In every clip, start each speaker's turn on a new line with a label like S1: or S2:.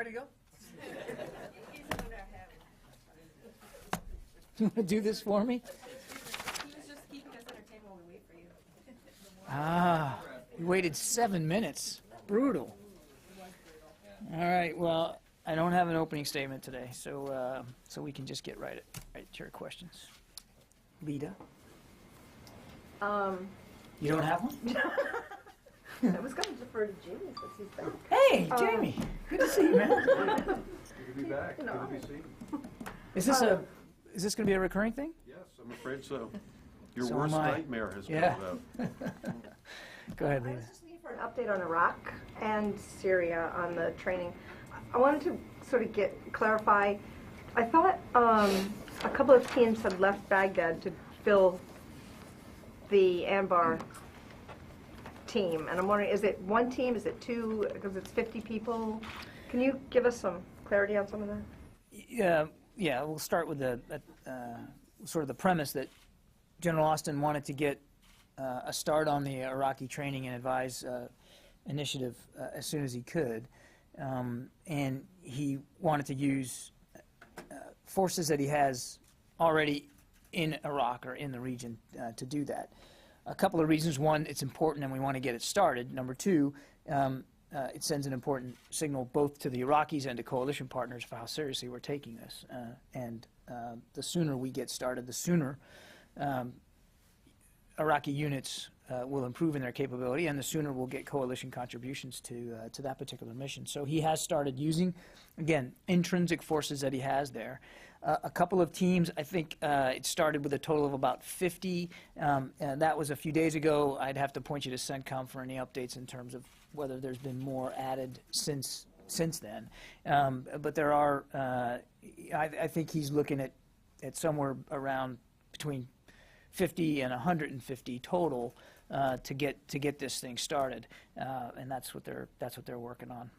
S1: ready to go? You want to do this for me?
S2: He was just keeping us entertained while we wait for you.
S1: Ah, you waited 7 minutes. Brutal. All right, well, I don't have an opening statement today, so we can just get right to your questions. Lita? You don't have one?
S3: I was going to defer to Jamie since he's back.
S1: Hey, Jamie. Good to see you, man.
S4: Good to be back. Good to be seen.
S1: Is this going to be a recurring thing?
S4: Yes, I'm afraid so. Your
S1: So
S4: worst
S1: am I.
S4: nightmare has
S1: Yeah.
S4: come about.
S1: Go ahead,
S3: I
S1: Lita.
S3: was just looking for an update on Iraq and Syria on the training. I wanted to sort of clarify. I thought a couple of teams had left Baghdad to fill the Anbar team, and I'm wondering, is it one team, is it two, because it's 50 people? Can you give us some clarity on some of that?
S1: Yeah, we'll start with the sort of the premise that General Austin wanted to get a start on the Iraqi training and advise initiative as soon as he could, and he wanted to use forces that he has already in Iraq or in the region to do that. A couple of reasons. One, it's important and we want to get it started. Number two, it sends an important signal both to the Iraqis and to coalition partners for how seriously we're taking this. And the sooner we get started, the sooner Iraqi units will improve in their capability, and the sooner we'll get coalition contributions to that particular mission. So he has started using, again, intrinsic forces that he has there. A couple of teams, I think it started with a total of about 50, and that was a few days ago. I'd have to point you to CENTCOM for any updates in terms of whether there's been more added since then. But there are, I think he's looking at somewhere around between 50 and 150 total to get this thing started, and that's what they're working on.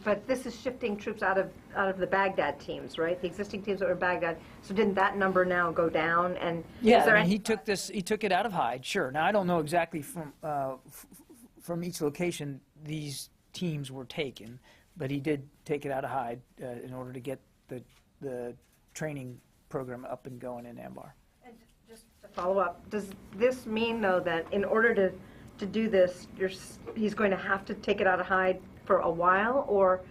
S3: But this is shifting troops out of the Baghdad teams, right? The existing teams that were in Baghdad. So didn't that number now go down? And
S1: yeah,
S3: is there
S1: he took it out of Hyde. Sure. Now I don't know exactly from each location these teams were taken, but he did take it out of Hyde in order to get the training program up and going in Anbar.
S3: And just to follow up, does this mean though that in order to do this, he's going to have to take it out of Hyde for a while,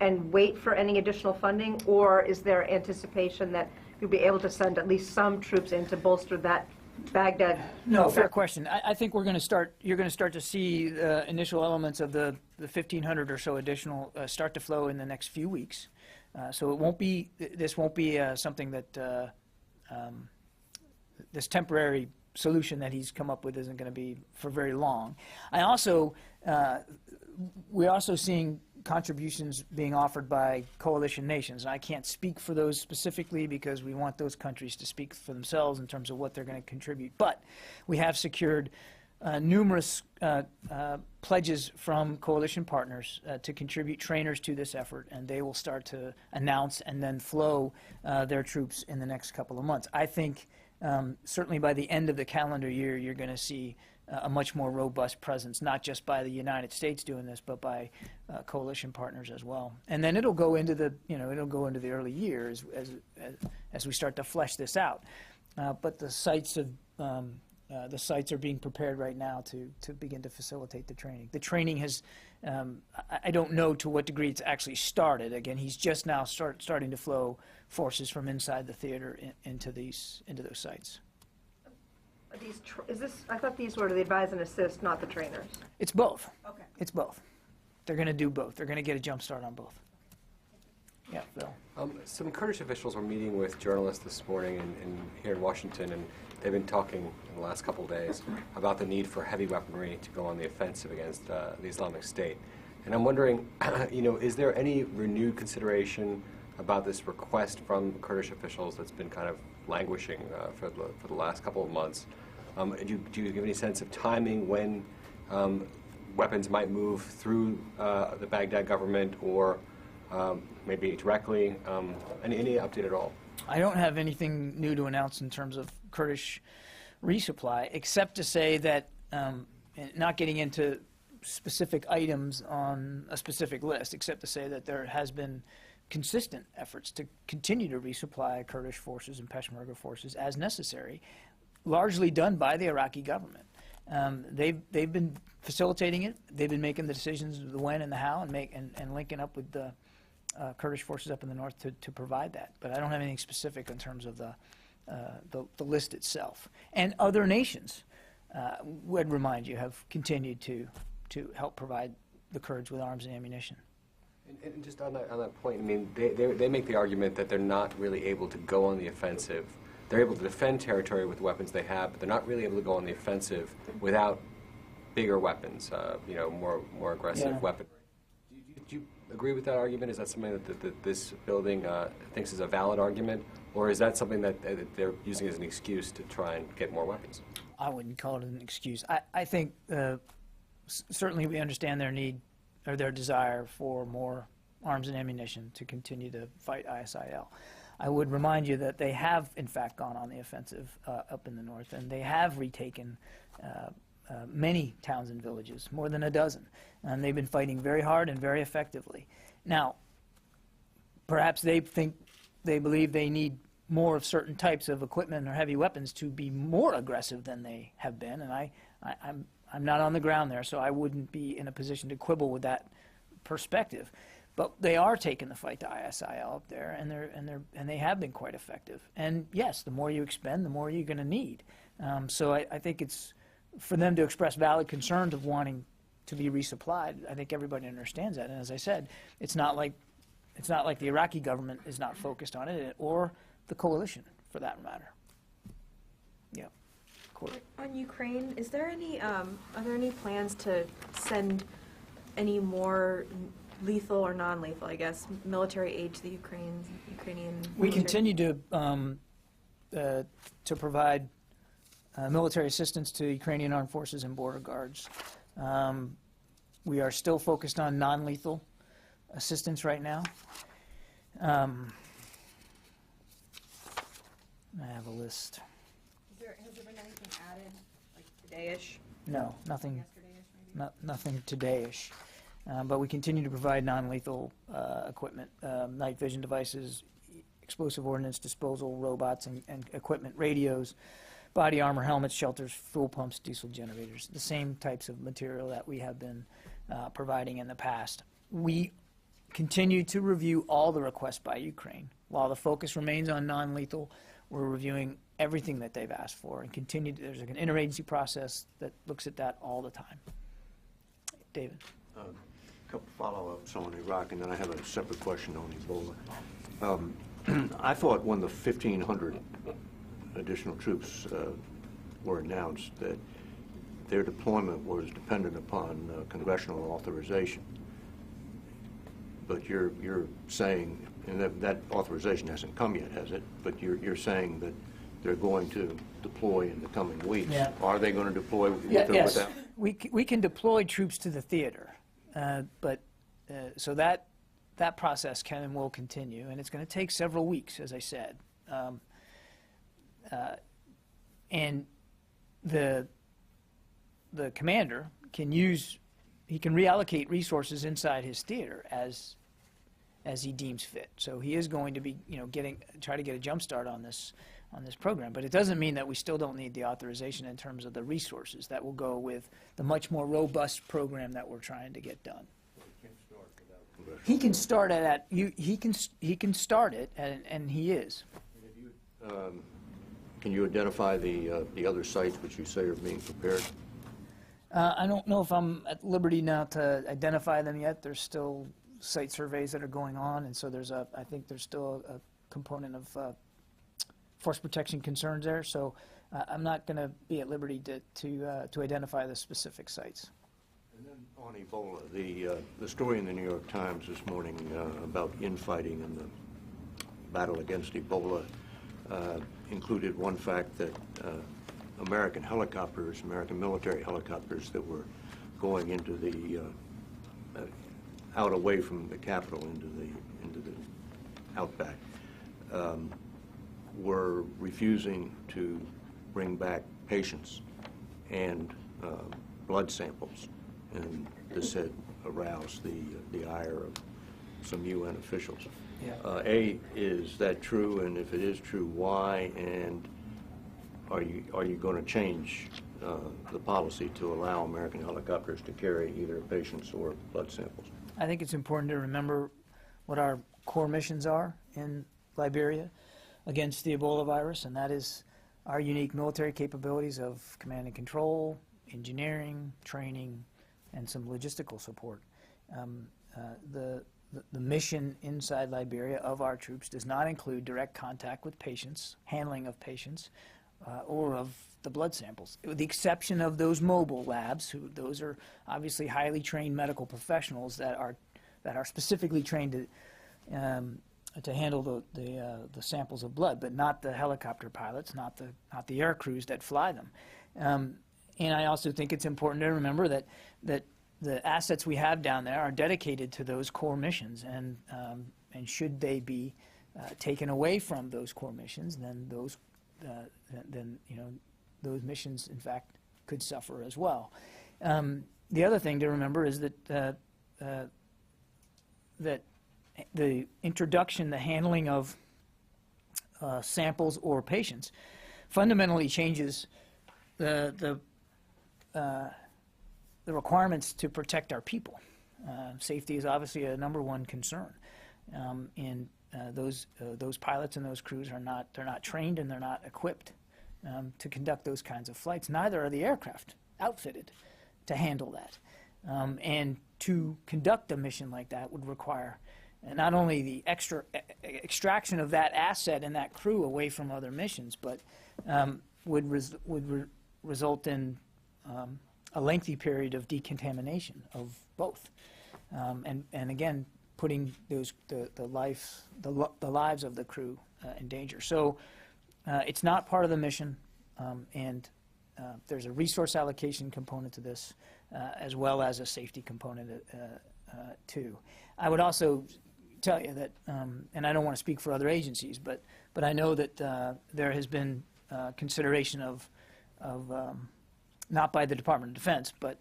S3: and wait for any additional funding, or is there anticipation that you'll be able to send at least some troops in to bolster that Baghdad?
S1: No, fair question. I think you're going to start to see initial elements of the 1,500 or so additional start to flow in the next few weeks. So this won't be something that this temporary solution that he's come up with isn't going to be for very long. We're also seeing contributions being offered by coalition nations. And I can't speak for those specifically because we want those countries to speak for themselves in terms of what they're going to contribute. But we have secured numerous pledges from coalition partners to contribute trainers to this effort, and they will start to announce and then flow their troops in the next couple of months. I think certainly by the end of the calendar year, you're going to see a much more robust presence, not just by the United States doing this, but by coalition partners as well. And then it'll go into the early years as we start to flesh this out. But the sites are being prepared right now to begin to facilitate the training. The training has, I don't know to what degree it's actually started. Again, he's just now starting to flow forces from inside the theater into those sites.
S3: I thought these were the advise and assist, not the trainers.
S1: It's both.
S3: Okay.
S1: It's both. They're going to do both. They're going to get a jump start on both. Yeah, Phil.
S5: Some Kurdish officials were meeting with journalists this morning here in Washington, and they've been talking in the last couple of days about the need for heavy weaponry to go on the offensive against the Islamic State. And I'm wondering, is there any renewed consideration about this request from Kurdish officials that's been kind of languishing for the last couple of months? Do you give any sense of timing when weapons might move through the Baghdad government or maybe directly? Any update at all?
S1: I don't have anything new to announce in terms of Kurdish resupply, except to say that, not getting into specific items on a specific list, except to say that there has been consistent efforts to continue to resupply Kurdish forces and Peshmerga forces as necessary, largely done by the Iraqi government. They've been facilitating it. They've been making the decisions of the when and the how, and linking up with the Kurdish forces up in the north to provide that. But I don't have anything specific in terms of the list itself. And other nations, would remind you, have continued to help provide the Kurds with arms and ammunition.
S5: And just on that point, I mean, they make the argument that they're not really able to go on the offensive. They're able to defend territory with the weapons they have, but they're not really able to go on the offensive without bigger weapons, more aggressive weaponry. Do you agree with that argument? Is that something that this building thinks is a valid argument, or is that something that they're using as an excuse to try and get more weapons?
S1: I wouldn't call it an excuse. I think certainly we understand their need or their desire for more arms and ammunition to continue to fight ISIL. I would remind you that they have, in fact, gone on the offensive up in the north, and they have retaken many towns and villages, more than a dozen, and they've been fighting very hard and very effectively. Now, perhaps they believe they need more of certain types of equipment or heavy weapons to be more aggressive than they have been, and I'm not on the ground there, so I wouldn't be in a position to quibble with that perspective. But they are taking the fight to ISIL up there, and they have been quite effective. And yes, the more you expend, the more you're going to need. So I think it's for them to express valid concerns of wanting to be resupplied. I think everybody understands that. And as I said, it's not like the Iraqi government is not focused on it, or the coalition, for that matter. Yeah.
S2: On Ukraine, is there any are there any plans to send any more lethal or non-lethal, I guess, military aid to the Ukrainian
S1: We
S2: military?
S1: continue to provide military assistance to Ukrainian armed forces and border guards. We are still focused on non-lethal assistance right now. I have a list.
S2: Has there been anything added, like today-ish?
S1: No, nothing.
S2: Yesterday-ish, maybe?
S1: Nothing today-ish. But we continue to provide non-lethal equipment, night vision devices, explosive ordnance disposal, robots and equipment, radios, body armor, helmets, shelters, fuel pumps, diesel generators, the same types of material that we have been providing in the past. We continue to review all the requests by Ukraine. While the focus remains on non-lethal, we're reviewing everything that they've asked for and continue. There's an interagency process that looks at that all the time. David.
S6: A couple follow-ups on Iraq, and then I have a separate question on Ebola. I thought when the 1,500 additional troops were announced that their deployment was dependent upon congressional authorization. But you're saying, and that authorization hasn't come yet, has it? But you're saying that they're going to deploy in the coming weeks.
S1: Yeah.
S6: Are they going to deploy with or
S1: Yes,
S6: without?
S1: we can deploy troops to the theater, so that process can and will continue, and it's going to take several weeks, as I said. And the commander can reallocate resources inside his theater as he deems fit. So he is going to be, try to get a jump start on this program. But it doesn't mean that we still don't need the authorization in terms of the resources that will go with the much more robust program that we're trying to get done. He can start at he can start it, and he is.
S6: Can you identify the other sites which you say are being prepared?
S1: I don't know if I'm at liberty now to identify them yet. There's still site surveys that are going on, and so I think there's still a component of force protection concerns there. So I'm not going to be at liberty to identify the specific sites.
S6: And then on Ebola, the story in the New York Times this morning about infighting in the battle against Ebola included one fact that American military helicopters that were going into the out away from the capital into the outback were refusing to bring back patients and blood samples and this had aroused the ire of some UN officials.
S1: Yeah.
S6: Is that true, and if it is true, why, and are you going to change the policy to allow American helicopters to carry either patients or blood samples?
S1: I think it's important to remember what our core missions are in Liberia against the Ebola virus, and that is our unique military capabilities of command and control, engineering, training, and some logistical support. The mission inside Liberia of our troops does not include direct contact with patients, handling of patients, or of the blood samples, with the exception of those mobile labs. Those are obviously highly trained medical professionals that are specifically trained to handle the samples of blood, but not the helicopter pilots, not the air crews that fly them. And I also think it's important to remember that the assets we have down there are dedicated to those core missions, and should they be taken away from those core missions, then those missions, in fact, could suffer as well. The other thing to remember is that the introduction, the handling of samples or patients, fundamentally changes the requirements to protect our people. Safety is obviously a #1 concern, and those pilots and those crews they're not trained and they're not equipped to conduct those kinds of flights. Neither are the aircraft outfitted to handle that. And to conduct a mission like that would require not only the extra extraction of that asset and that crew away from other missions, but would result in a lengthy period of decontamination of both, and again putting the lives of the crew in danger. So it's not part of the mission, and there's a resource allocation component to this, as well as a safety component too. I would also tell you that, and I don't want to speak for other agencies, but I know that there has been consideration of not by the Department of Defense, but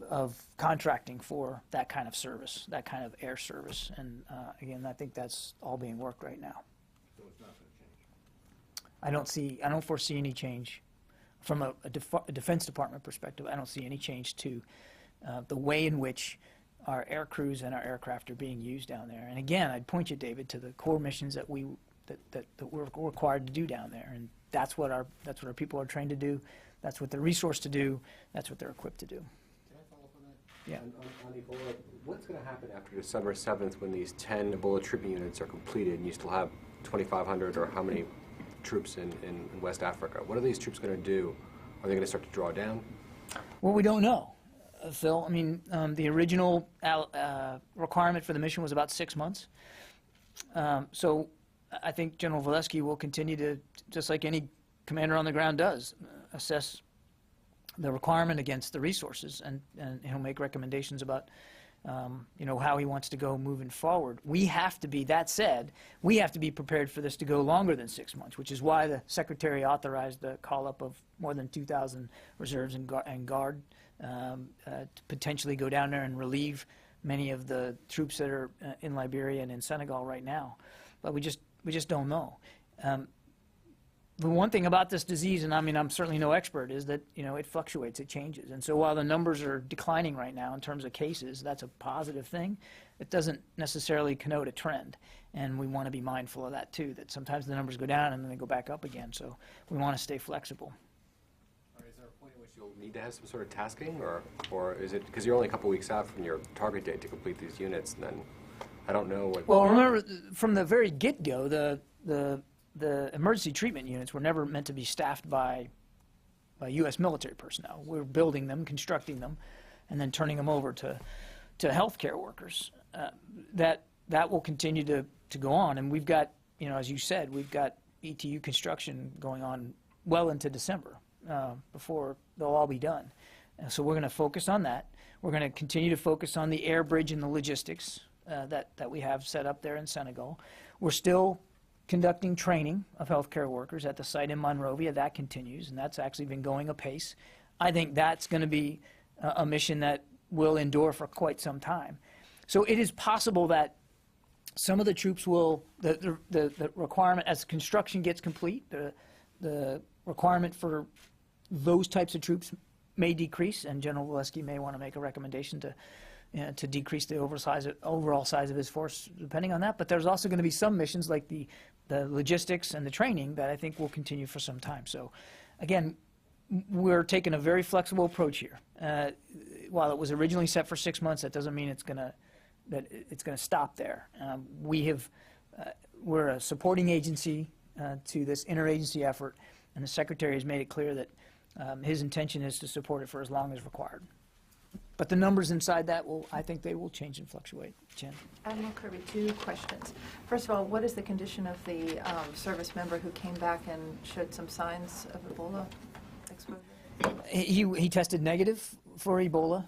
S1: of contracting for that kind of service, that kind of air service. And again, I think that's all being worked right now.
S6: So it's not going to change?
S1: I don't foresee any change from a Defense Department perspective. I don't see any change to the way in which our air crews and our aircraft are being used down there. And again, I'd point you, David, to the core missions that we're required to do down there, and that's what our people are trained to do. That's what they're resourced to do. That's what they're equipped to do.
S5: Can I follow up on that?
S1: Yeah.
S5: On Ebola, what's going to happen after December 7th when these 10 Ebola treatment units are completed and you still have 2,500 or how many troops in West Africa? What are these troops going to do? Are they going to start to draw down?
S1: Well, we don't know, Phil. I mean, the original requirement for the mission was about 6 months. So I think General Valesky will continue to, just like any commander on the ground does, assess the requirement against the resources, and he'll make recommendations about how he wants to go moving forward. We have to be, that said, we have to be prepared for this to go longer than 6 months, which is why the Secretary authorized the call-up of more than 2,000 reserves and guard to potentially go down there and relieve many of the troops that are in Liberia and in Senegal right now. But we just don't know. The one thing about this disease, and I mean, I'm certainly no expert, is that, it fluctuates, it changes. And so while the numbers are declining right now in terms of cases, that's a positive thing. It doesn't necessarily connote a trend. And we want to be mindful of that too, that sometimes the numbers go down and then they go back up again. So we want to stay flexible.
S5: Is there a point in which you'll need to have some sort of tasking, or is it, because you're only a couple weeks out from your target date to complete these units, and then I don't know what...
S1: Well, remember, from the very get-go, the emergency treatment units were never meant to be staffed by U.S. military personnel. We're building them, constructing them, and then turning them over to healthcare workers. That will continue to go on. And we've got, as you said, we've got ETU construction going on well into December before they'll all be done. So we're going to focus on that. We're going to continue to focus on the air bridge and the logistics that we have set up there in Senegal. We're still conducting training of healthcare workers at the site in Monrovia. That continues, and that's actually been going apace. I think that's going to be a mission that will endure for quite some time. So it is possible that some of the troops will, the requirement, as construction gets complete, the requirement for those types of troops may decrease, and General Walewski may want to make a recommendation to decrease the overall size of his force, depending on that. But there's also going to be some missions, like the logistics and the training, that I think will continue for some time. So, again, we're taking a very flexible approach here. While it was originally set for 6 months, that doesn't mean it's going to stop there. We're a supporting agency to this interagency effort, and the Secretary has made it clear that his intention is to support it for as long as required. But the numbers inside that I think they will change and fluctuate. Jen?
S7: Admiral Kirby, 2 questions. First of all, what is the condition of the service member who came back and showed some signs of Ebola exposure?
S1: He tested negative for Ebola.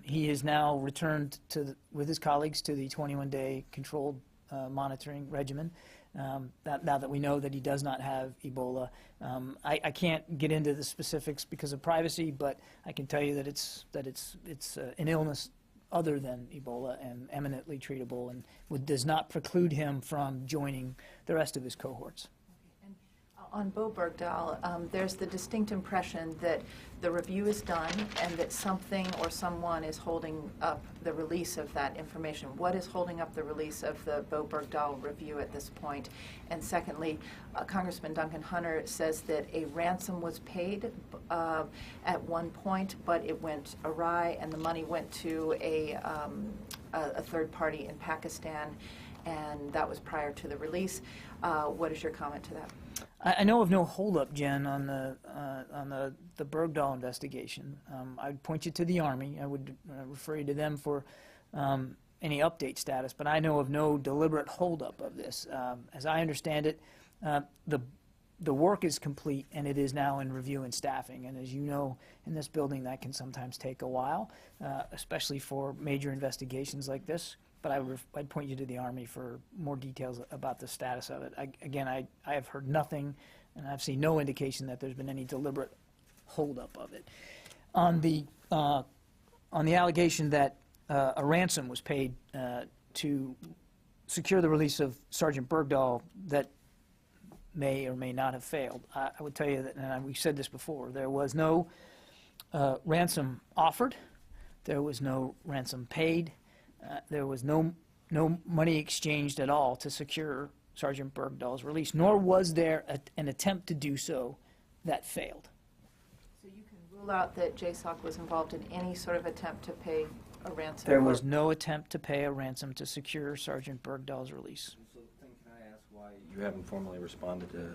S1: He is now returned with his colleagues to the 21-day controlled monitoring regimen. Now that we know that he does not have Ebola, I can't get into the specifics because of privacy, but I can tell you that it's an illness other than Ebola and eminently treatable, and does not preclude him from joining the rest of his cohorts.
S7: On Bo Bergdahl, there's the distinct impression that the review is done and that something or someone is holding up the release of that information. What is holding up the release of the Bo Bergdahl review at this point? And secondly, Congressman Duncan Hunter says that a ransom was paid at one point, but it went awry and the money went to a third party in Pakistan, and that was prior to the release. What is your comment to that?
S1: I know of no holdup, Jen, on the Bergdahl investigation. I'd point you to the Army. I would refer you to them for any update status, but I know of no deliberate holdup of this. As I understand it, the work is complete and it is now in review and staffing. And as you know, in this building, that can sometimes take a while, especially for major investigations like this. But I'd point you to the Army for more details about the status of it. I have heard nothing, and I've seen no indication that there's been any deliberate holdup of it. On the allegation that a ransom was paid to secure the release of Sergeant Bergdahl that may or may not have failed, I would tell you that, and we've said this before, there was no ransom offered, there was no ransom paid. There was no money exchanged at all to secure Sergeant Bergdahl's release, nor was there an attempt to do so that failed.
S7: So you can rule out that JSOC was involved in any sort of attempt to pay a ransom?
S1: There was no attempt to pay a ransom to secure Sergeant Bergdahl's release.
S8: So then can I ask why you haven't formally responded to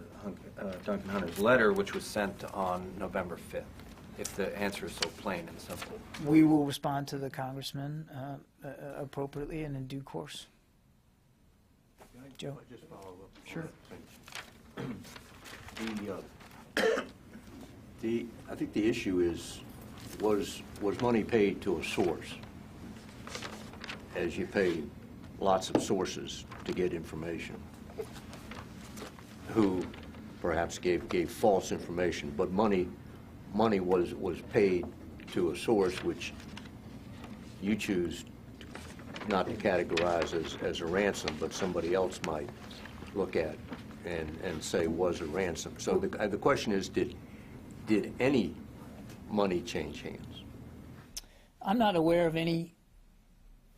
S8: Duncan Hunter's letter, which was sent on November 5th? If the answer is so plain and simple.
S1: We will respond to the congressman appropriately and in due course. Joe?
S6: Just follow up.
S1: Sure.
S6: I think the issue is, was money paid to a source, as you pay lots of sources to get information, who perhaps gave false information, but money was paid to a source which you choose not to categorize as a ransom, but somebody else might look at and say was a ransom. So the question is, did any money change hands?
S1: I'm not aware of any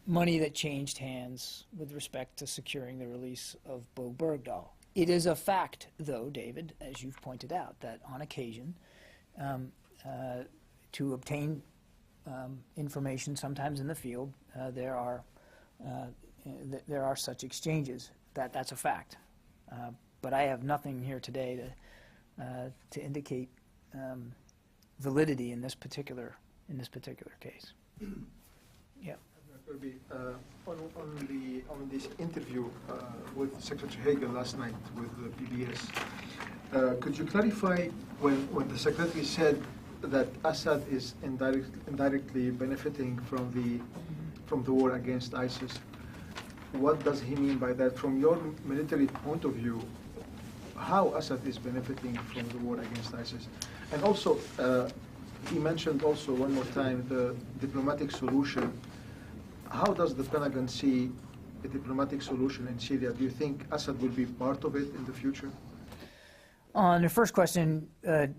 S1: money that changed hands with respect to securing the release of Bo Bergdahl. It is a fact, though, David, as you've pointed out, that on occasion, to obtain information, sometimes in the field, there are such exchanges. That's a fact. But I have nothing here today to indicate validity in this particular case. Yeah.
S9: Kirby, on this interview with Secretary Hagel last night with the PBS, could you clarify when the Secretary said that Assad is indirectly benefiting from the war against ISIS? What does he mean by that? From your military point of view, how Assad is benefiting from the war against ISIS? And also, he mentioned also one more time the diplomatic solution. How does the Pentagon see a diplomatic solution in Syria? Do you think Assad will be part of it in the future?
S1: On your first question,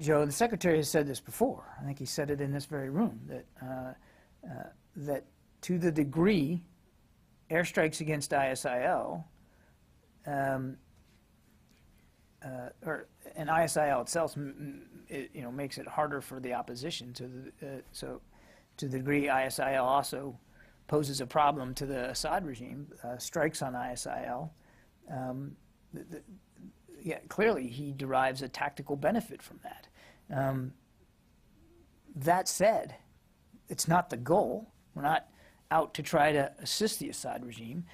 S1: Joe, the Secretary has said this before. I think he said it in this very room, that to the degree airstrikes against ISIL, and ISIL itself, makes it harder for the opposition. So, to the degree ISIL also poses a problem to the Assad regime, strikes on ISIL. Clearly he derives a tactical benefit from that. That said, it's not the goal. We're not out to try to assist the Assad regime.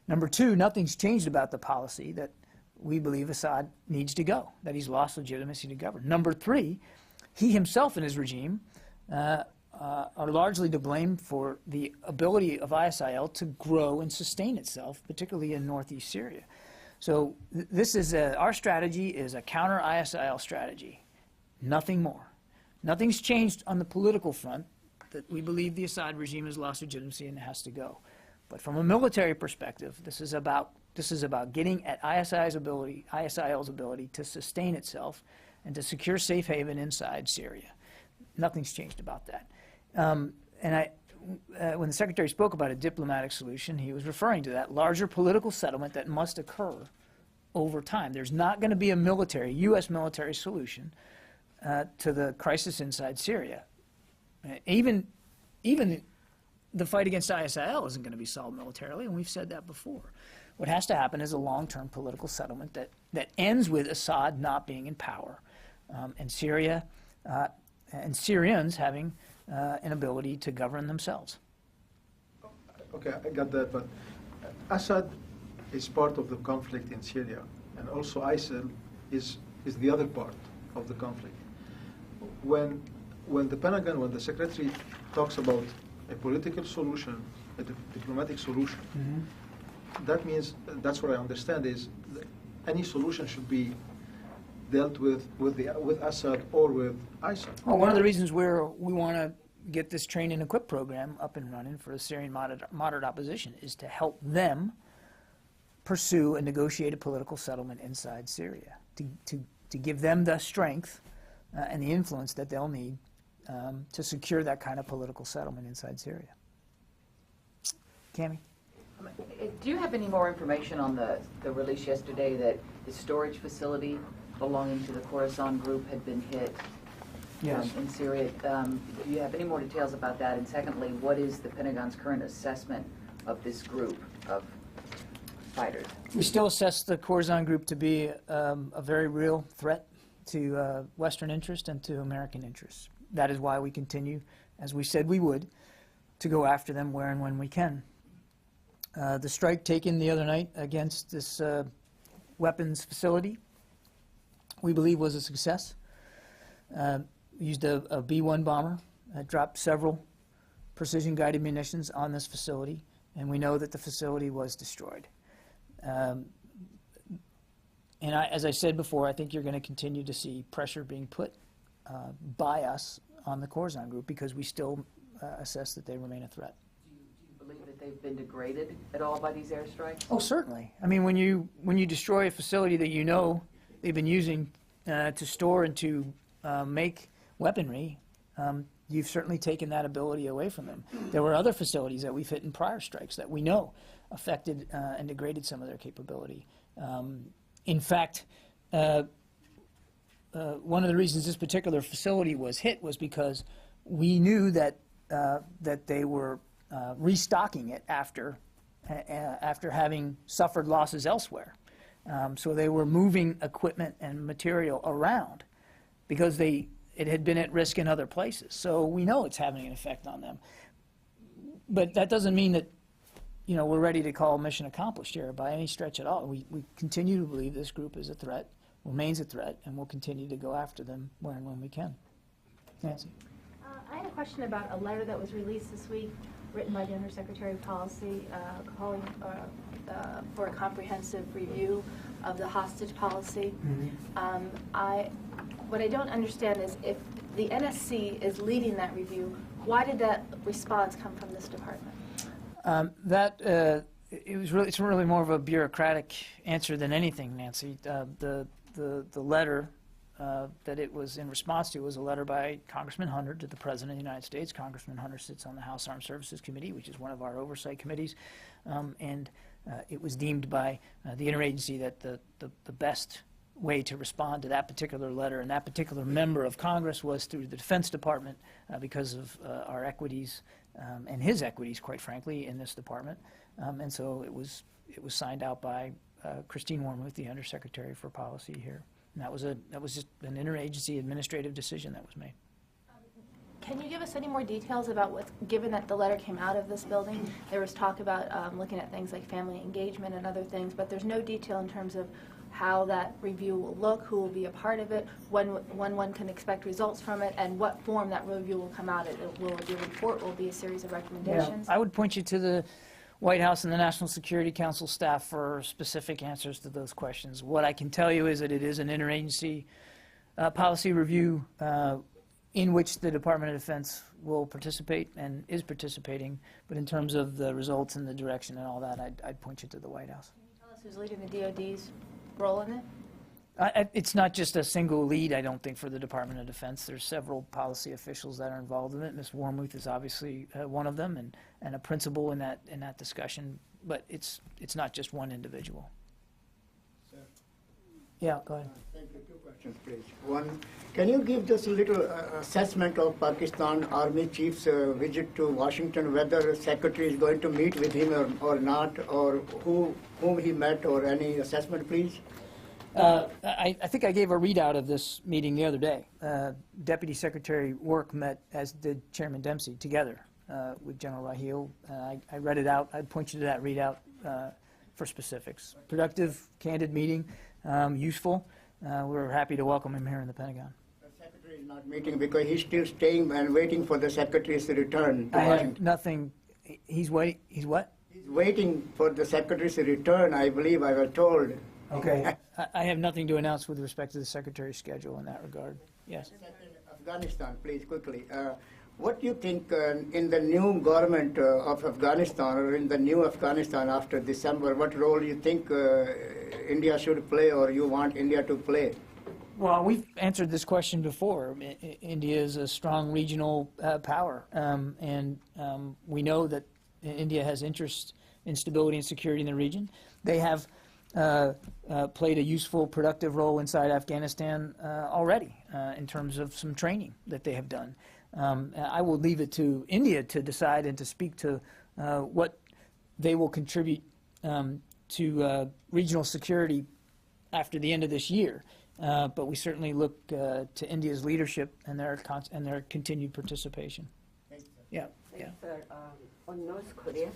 S1: Number two, nothing's changed about the policy that we believe Assad needs to go, that he's lost legitimacy to govern. Number three, he himself and his regime are largely to blame for the ability of ISIL to grow and sustain itself, particularly in northeast Syria. So this is our strategy is a counter-ISIL strategy, nothing more. Nothing's changed on the political front, that we believe the Assad regime has lost legitimacy and has to go. But from a military perspective, this is about getting at ISIL's ability to sustain itself and to secure safe haven inside Syria. Nothing's changed about that. When the Secretary spoke about a diplomatic solution, he was referring to that larger political settlement that must occur over time. There's not going to be a U.S. military solution to the crisis inside Syria. Even the fight against ISIL isn't going to be solved militarily, and we've said that before. What has to happen is a long-term political settlement that ends with Assad not being in power, and Syria and Syrians having an ability to govern themselves.
S9: Okay, I got that, but Assad is part of the conflict in Syria, and also ISIL is the other part of the conflict. When the Pentagon, when the Secretary talks about a political solution, a diplomatic solution, that means, that's what I understand, is that any solution should be dealt with Assad or with ISIL.
S1: Well, one of the reasons we want to get this train and equip program up and running for the Syrian moderate opposition is to help them pursue and negotiate a political settlement inside Syria, to give them the strength and the influence that they'll need to secure that kind of political settlement inside Syria. Cammie?
S10: Do you have any more information on the release yesterday that the storage facility belonging to the Khorasan group had been hit in Syria? Do you have any more details about that? And secondly, what is the Pentagon's current assessment of this group of fighters?
S1: We still assess the Khorasan group to be a very real threat to Western interest and to American interests. That is why we continue, as we said we would, to go after them where and when we can. The strike taken the other night against this weapons facility, we believe was a success. We used a B-1 bomber that dropped several precision-guided munitions on this facility, and we know that the facility was destroyed. And as I said before, I think you're going to continue to see pressure being put by us on the Khorasan group because we still assess that they remain a threat.
S10: Do you believe that they've been degraded at all by these airstrikes?
S1: Oh, certainly. I mean, when you destroy a facility that you know they've been using to store and to make weaponry, you've certainly taken that ability away from them. There were other facilities that we've hit in prior strikes that we know affected and degraded some of their capability. In fact, one of the reasons this particular facility was hit was because we knew that they were restocking it after having suffered losses elsewhere. So they were moving equipment and material around because it had been at risk in other places. So we know it's having an effect on them. But that doesn't mean that we're ready to call mission accomplished here by any stretch at all. We continue to believe this group is a threat, remains a threat, and we'll continue to go after them where and when we can. Nancy?
S11: I had a question about a letter that was released this week, written by the Undersecretary of Policy, calling for a comprehensive review of the hostage policy.
S1: Mm-hmm.
S11: What I don't understand is if the NSC is leading that review. Why did that response come from this department?
S1: It's really more of a bureaucratic answer than anything, Nancy. The letter that it was in response to was a letter by Congressman Hunter to the President of the United States. Congressman Hunter sits on the House Armed Services Committee, which is one of our oversight committees, and it was deemed by the interagency that the best way to respond to that particular letter and that particular member of Congress was through the Defense Department because of our equities and his equities, quite frankly, in this department. And so it was signed out by Christine Wormuth, the Undersecretary for Policy here. And that was just an interagency administrative decision that was made.
S11: Can you give us any more details about what's, given that the letter came out of this building, there was talk about looking at things like family engagement and other things, but there's no detail in terms of how that review will look, who will be a part of it, when one can expect results from it, and what form that review will come out in. Will it be a report, will it be a series of recommendations?
S1: Yeah, I would point you to the White House and the National Security Council staff for specific answers to those questions. What I can tell you is that it is an interagency policy review in which the Department of Defense will participate and is participating, but in terms of the results and the direction and all that, I'd point you to the White House.
S11: Can you tell us who's leading the DoD's role in it?
S1: It's not just a single lead, I don't think, for the Department of Defense. There's several policy officials that are involved in it. Ms. Wormuth is obviously one of them, and a principal in that discussion. But it's not just one individual.
S12: Sir.
S1: Yeah, go ahead.
S12: Thank you. Two questions, please. One, can you give just a little assessment of Pakistan Army Chief's visit to Washington, whether Secretary is going to meet with him or not, or whom he met, or any assessment, please?
S1: I think I gave a readout of this meeting the other day. Deputy Secretary Work met, as did Chairman Dempsey, together with General Raheel. I read it out. I'd point you to that readout for specifics. Productive, candid meeting, useful. We're happy to welcome him here in the Pentagon.
S12: The Secretary is not meeting because he's still staying and waiting for the Secretary's return to
S1: I
S12: Washington.
S1: have nothing. He's what?
S12: He's waiting for the Secretary's return, I believe I was told.
S1: Okay. I have nothing to announce with respect to the Secretary's schedule in that regard. Yes.
S12: Afghanistan, please, quickly. What do you think in the new government of Afghanistan, or in the new Afghanistan after December, what role do you think India should play, or you want India to play?
S1: Well, we've answered this question before. India is a strong regional power, and we know that India has interest in stability and security in the region. They have played a useful, productive role inside Afghanistan already in terms of some training that they have done. I will leave it to India to decide and to speak to what they will contribute to regional security after the end of this year. But we certainly look to India's leadership and their continued participation.
S12: Thank you, sir.
S1: Yeah, yeah.
S13: Sir, on North Korea,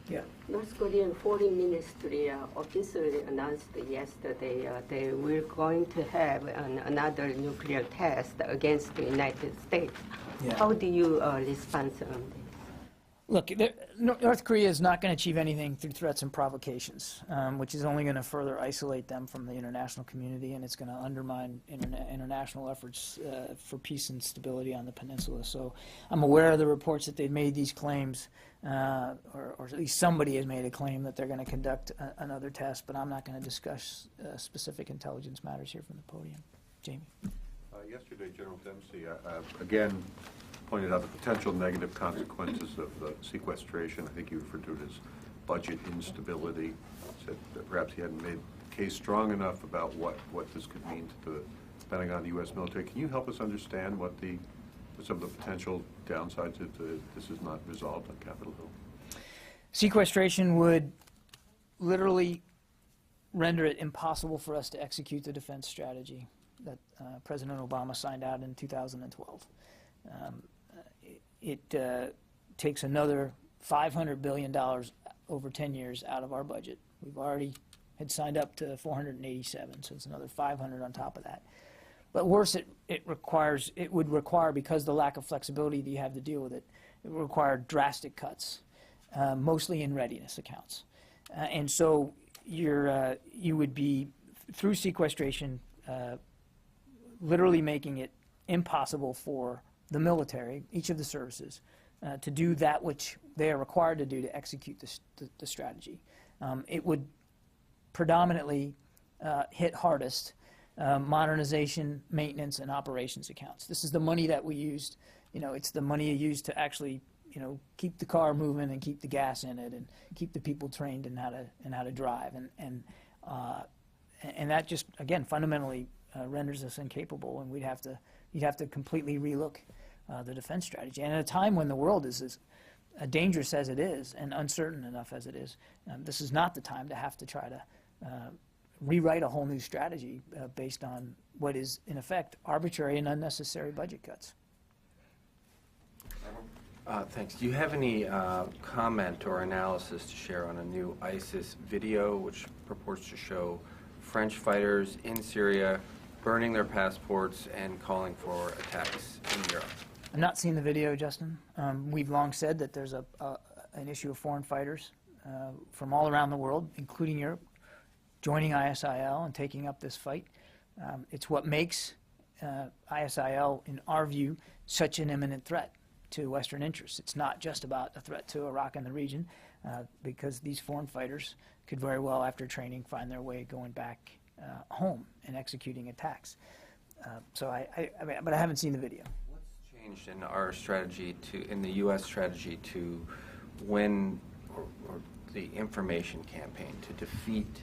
S1: Yeah.
S13: North Korean Foreign Ministry officially announced yesterday they were going to have another nuclear test against the United States.
S1: Yeah.
S13: How do you respond on this?
S1: Look, North Korea is not going to achieve anything through threats and provocations, which is only going to further isolate them from the international community, and it's going to undermine international efforts for peace and stability on the peninsula. So I'm aware of the reports that they've made these claims, or at least somebody has made a claim that they're going to conduct another test, but I'm not going to discuss specific intelligence matters here from the podium. Jamie.
S4: Yesterday, General Dempsey, again, pointed out the potential negative consequences of sequestration. I think you referred to it as budget instability. Said that perhaps he hadn't made the case strong enough about what this could mean to the Pentagon, the U.S. military. Can you help us understand what some of the potential downsides if this is not resolved on Capitol Hill?
S1: Sequestration would literally render it impossible for us to execute the defense strategy that President Obama signed out in 2012. It takes another $500 billion over 10 years out of our budget. We've already had signed up to 487, so it's another 500 on top of that. But worse, it would require, because the lack of flexibility that you have to deal with it, it would require drastic cuts, mostly in readiness accounts. And so you would be, through sequestration, literally making it impossible for the military, each of the services, to do that which they are required to do to execute the strategy. It would predominantly hit hardest modernization, maintenance, and operations accounts. This is the money that we used. It's the money you use to actually, keep the car moving and keep the gas in it and keep the people trained in how to drive. And that just, again, fundamentally renders us incapable, and you'd have to completely relook the defense strategy. And at a time when the world is as dangerous as it is and uncertain enough as it is, this is not the time to have to try to rewrite a whole new strategy based on what is, in effect, arbitrary and unnecessary budget cuts.
S8: Thanks. Do you have any comment or analysis to share on a new ISIS video which purports to show French fighters in Syria burning their passports and calling for attacks in Europe?
S1: I've not seen the video, Justin. We've long said that there's an issue of foreign fighters from all around the world, including Europe, joining ISIL and taking up this fight. It's what makes ISIL, in our view, such an imminent threat to Western interests. It's not just about a threat to Iraq and the region, because these foreign fighters could very well, after training, find their way going back home and executing attacks. But I haven't seen the video.
S8: What's changed in our strategy in the U.S. strategy to win or the information campaign, to defeat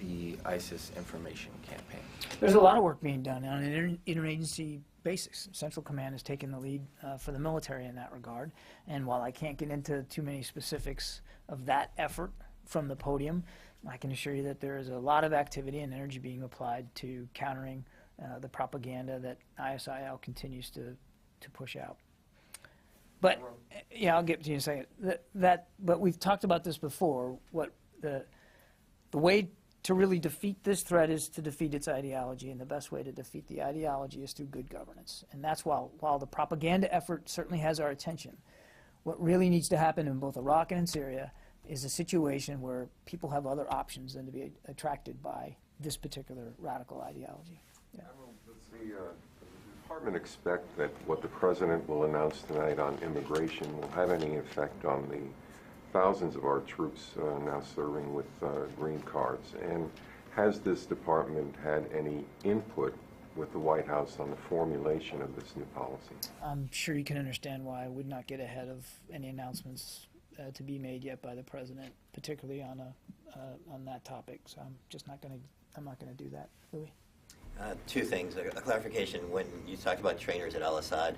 S8: the ISIS information campaign?
S1: There's a lot of work being done on an interagency basis. Central Command has taken the lead for the military in that regard. And while I can't get into too many specifics of that effort from the podium, I can assure you that there is a lot of activity and energy being applied to countering the propaganda that ISIL continues to push out. But, yeah, I'll get to you in a second. But we've talked about this before. What the way to really defeat this threat is to defeat its ideology, and the best way to defeat the ideology is through good governance. And that's while the propaganda effort certainly has our attention, what really needs to happen in both Iraq and in Syria is a situation where people have other options than to be attracted by this particular radical ideology. Yeah.
S14: Does the Department expect that what the President will announce tonight on immigration will have any effect on the thousands of our troops now serving with green cards? And has this department had any input with the White House on the formulation of this new policy?
S1: I'm sure you can understand why I would not get ahead of any announcements to be made yet by the President, particularly on that topic. So I'm just not going to do that. Louis?
S15: Two things. A clarification. When you talked about trainers at Al-Assad,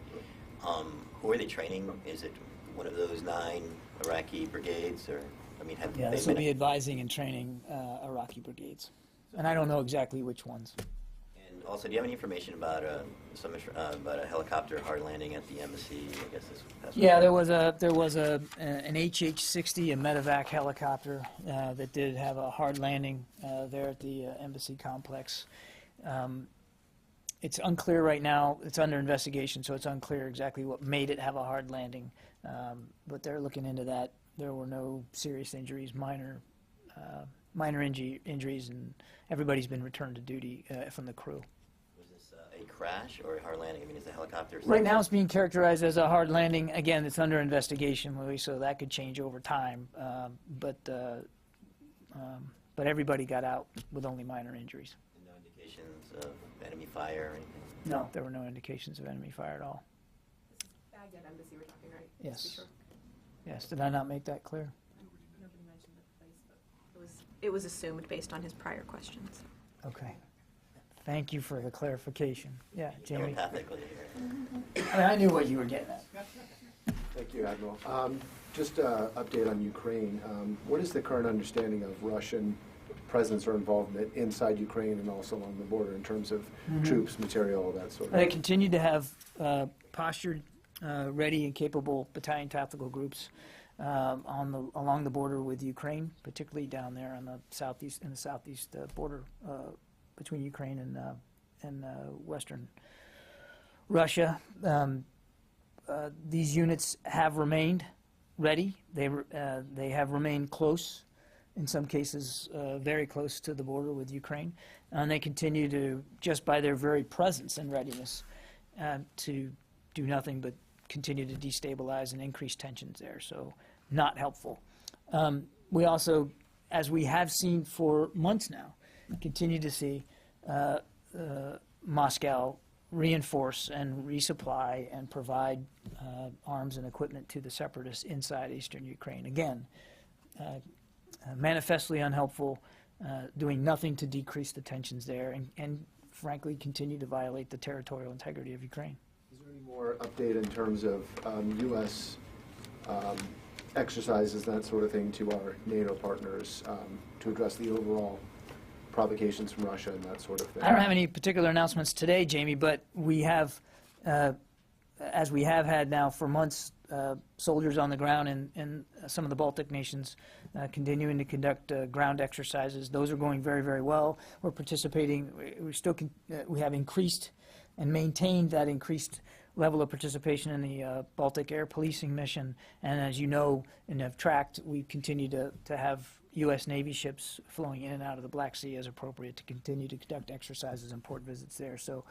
S15: who are they training? Is it one of those 9 Iraqi brigades, or
S1: this will be advising and training Iraqi brigades, and I don't know exactly which ones.
S15: And also, do you have any information about about a helicopter hard landing at the embassy? I guess this past week?
S1: Yeah, there was an HH-60, a medevac helicopter that did have a hard landing there at the embassy complex. It's unclear right now. It's under investigation, so it's unclear exactly what made it have a hard landing. But they're looking into that. There were no serious injuries, minor injuries, and everybody's been returned to duty from the crew.
S15: Was this a crash or a hard landing? I mean, is the helicopter...
S1: Right now it's being characterized as a hard landing. Again, it's under investigation, Louis, so that could change over time. But everybody got out with only minor injuries.
S15: And no indications of enemy fire or anything?
S1: No, there were no indications of enemy fire at all.
S2: Baghdad embassy we're talking, right?
S1: Yes. Sure. Yes. Did I not make that clear?
S2: Nobody mentioned the place, but it was assumed based on his prior questions.
S1: Okay. Thank you for the clarification. Yeah, Jamie.
S15: I
S1: I knew what you were getting at.
S16: Thank you, Admiral. Just an update on Ukraine. What is the current understanding of Russian presence or involvement inside Ukraine and also along the border in terms of troops, material, all that sort of
S1: thing? They continue to have postured, ready and capable battalion tactical groups along the border with Ukraine, particularly down there on the southeast border between Ukraine and western Russia. These units have remained ready. They have remained close, in some cases very close to the border with Ukraine, and they continue to, just by their very presence and readiness, to do nothing but continue to destabilize and increase tensions there. So not helpful. We also, as we have seen for months now, continue to see Moscow reinforce and resupply and provide arms and equipment to the separatists inside eastern Ukraine. Again, manifestly unhelpful, doing nothing to decrease the tensions there, and frankly continue to violate the territorial integrity of Ukraine.
S16: Is there any more update in terms of U.S. Exercises, that sort of thing, to our NATO partners to address the overall provocations from Russia and that sort of thing?
S1: I don't have any particular announcements today, Jamie, but we have, as we have had now for months, soldiers on the ground in some of the Baltic nations continuing to conduct ground exercises. Those are going very, very well. We're participating. We have increased and maintained that increased level of participation in the Baltic Air Policing Mission. And as you know and have tracked, we continue to have U.S. Navy ships flowing in and out of the Black Sea as appropriate to continue to conduct exercises and port visits there. So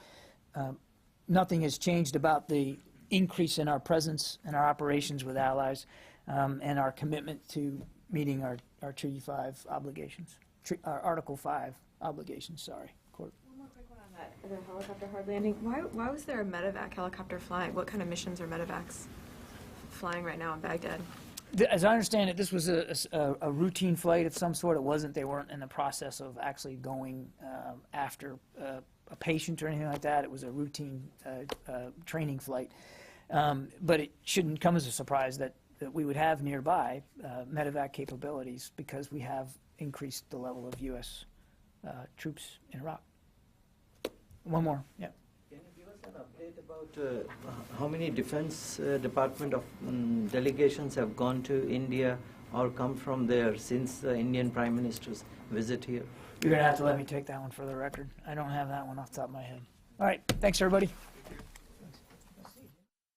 S1: nothing has changed about the increase in our presence and our operations with allies and our commitment to meeting our Treaty 5 obligations, our Article 5 obligations, sorry.
S2: One more quick one on that, the helicopter hard landing. Why was there a medevac helicopter flying? What kind of missions are medevacs flying right now in Baghdad?
S1: As I understand it, this was a routine flight of some sort. It wasn't. They weren't in the process of actually going after a patient or anything like that. It was a routine training flight. But it shouldn't come as a surprise that we would have nearby medevac capabilities because we have increased the level of U.S. Troops in Iraq. One more, yeah.
S17: Can you give us an update about how many Defense Department of delegations have gone to India or come from there since the Indian Prime Minister's visit here?
S1: You're going to have to let me take that one for the record. I don't have that one off the top of my head. All right, thanks everybody.